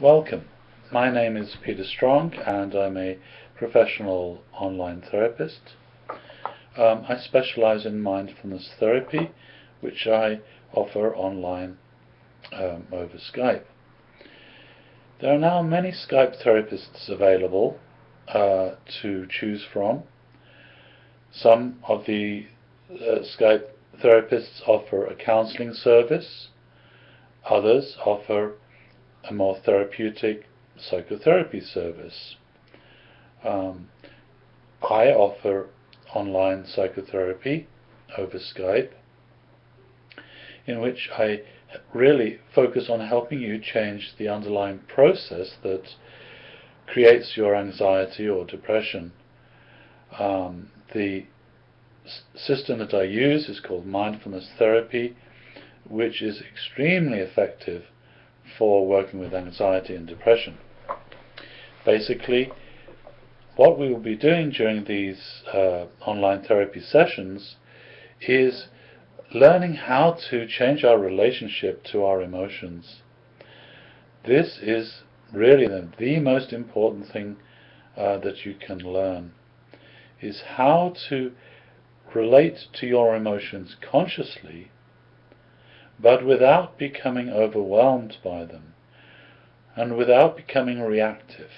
Welcome. My name is Peter Strong and I'm a professional online therapist. I specialize in mindfulness therapy, which I offer online over Skype. There are now many Skype therapists available to choose from. Some of the Skype therapists offer a counseling service. Others offer a more therapeutic psychotherapy service. I offer online psychotherapy over Skype, in which I really focus on helping you change the underlying process that creates your anxiety or depression. The system that I use is called Mindfulness Therapy, which is extremely effective for working with anxiety and depression. Basically, what we will be doing during these online therapy sessions is learning how to change our relationship to our emotions. This is really the most important thing that you can learn, is how to relate to your emotions consciously, but without becoming overwhelmed by them and without becoming reactive.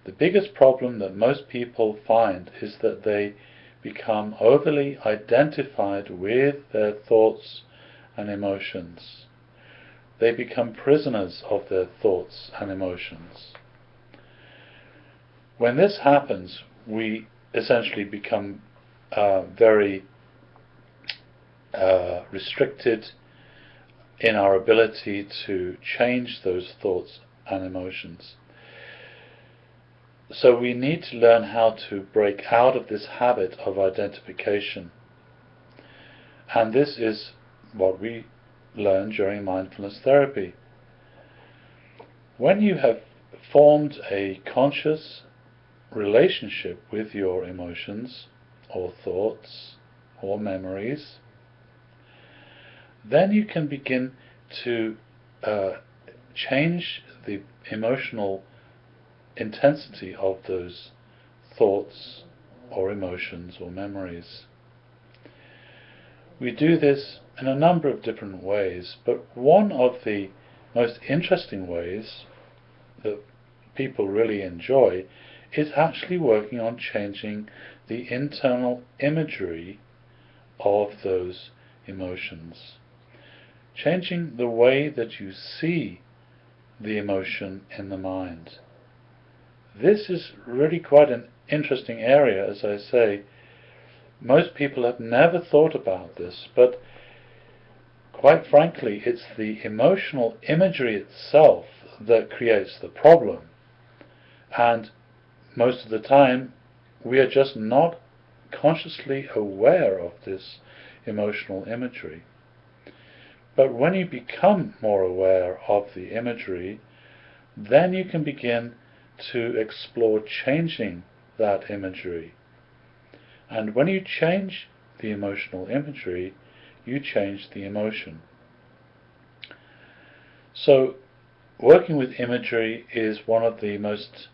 The biggest problem that most people find is that they become overly identified with their thoughts and emotions. They become prisoners of their thoughts and emotions. When this happens, we essentially become very restricted in our ability to change those thoughts and emotions. So we need to learn how to break out of this habit of identification. And this is what we learn during mindfulness therapy. When you have formed a conscious relationship with your emotions or thoughts or memories, then you can begin to change the emotional intensity of those thoughts or emotions or memories. We do this in a number of different ways, but one of the most interesting ways that people really enjoy is actually working on changing the internal imagery of those emotions. Changing the way that you see the emotion in the mind. This is really quite an interesting area, as I say. Most people have never thought about this, but quite frankly, it's the emotional imagery itself that creates the problem. And most of the time, we are just not consciously aware of this emotional imagery. But when you become more aware of the imagery, then you can begin to explore changing that imagery. And when you change the emotional imagery, you change the emotion. So, working with imagery is one of the most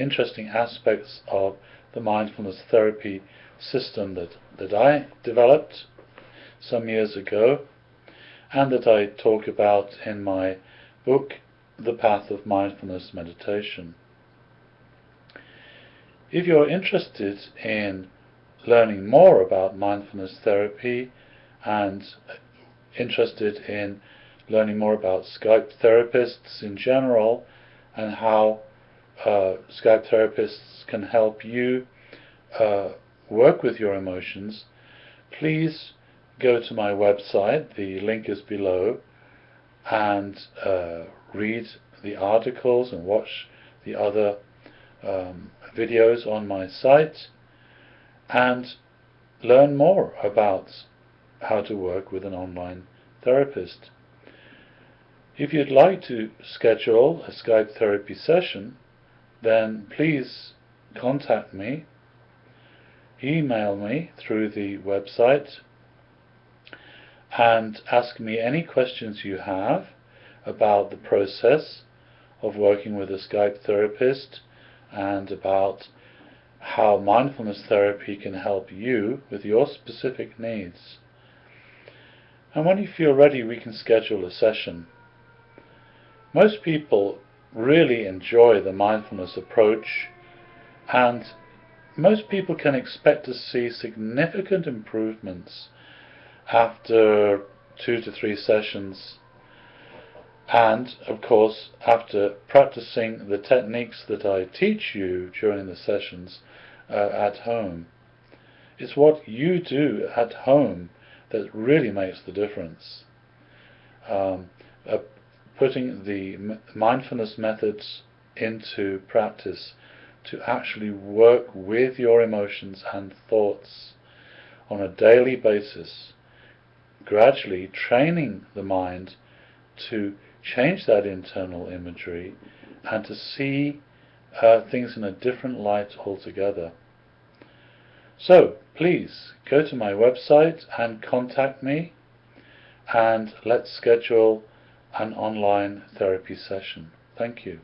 interesting aspects of the mindfulness therapy system that I developed some years ago, and that I talk about in my book, The Path of Mindfulness Meditation. If you're interested in learning more about mindfulness therapy and interested in learning more about Skype therapists in general and how Skype therapists can help you work with your emotions, please go to my website, the link is below, and read the articles and watch the other videos on my site and learn more about how to work with an online therapist. If you'd like to schedule a Skype therapy session, then please contact me, email me through the website, and ask me any questions you have, about the process of working with a Skype therapist and about how mindfulness therapy can help you with your specific needs. And when you feel ready, we can schedule a session. Most people really enjoy the mindfulness approach, and most people can expect to see significant improvements after 2 to 3 sessions, and of course after practicing the techniques that I teach you during the sessions at home. It's what you do at home that really makes the difference. Putting the mindfulness methods into practice to actually work with your emotions and thoughts on a daily basis, gradually training the mind to change that internal imagery and to see things in a different light altogether. So please go to my website and contact me, and let's schedule an online therapy session. Thank you.